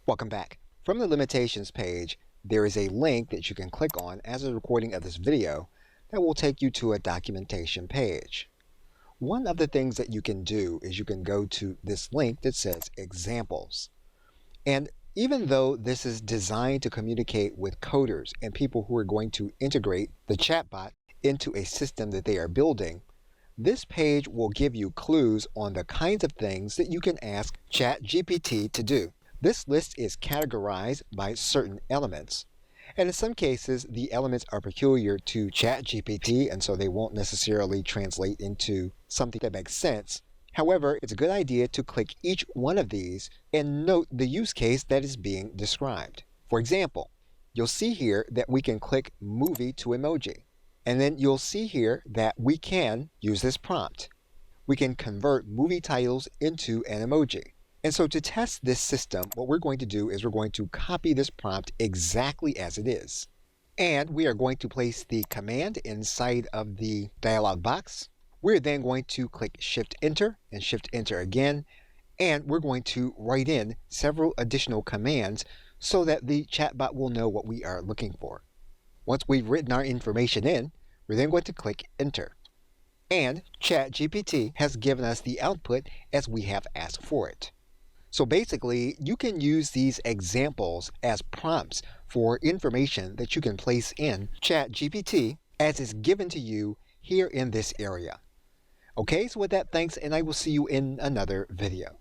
Welcome back. From the limitations page, there is a link that you can click on as a recording of this video that will take you to a documentation page. One of the things that you can do is you can go to this link that says examples. And even though this is designed to communicate with coders and people who are going to integrate the chatbot into a system that they are building, this page will give you clues on the kinds of things that you can ask ChatGPT to do. This list is categorized by certain elements, and in some cases the elements are peculiar to ChatGPT and so they won't necessarily translate into something that makes sense. However, it's a good idea to click each one of these and note the use case that is being described. For example, you'll see here that we can click movie to emoji, and then you'll see here that we can use this prompt. We can convert movie titles into an emoji. And so to test this system, what we're going to do is we're going to copy this prompt exactly as it is. And we are going to place the command inside of the dialog box. We're then going to click Shift-Enter and Shift-Enter again. And we're going to write in several additional commands so that the chatbot will know what we are looking for. Once we've written our information in, we're then going to click Enter. And ChatGPT has given us the output as we have asked for it. So basically, you can use these examples as prompts for information that you can place in ChatGPT as is given to you here in this area. Okay, so with that, thanks, and I will see you in another video.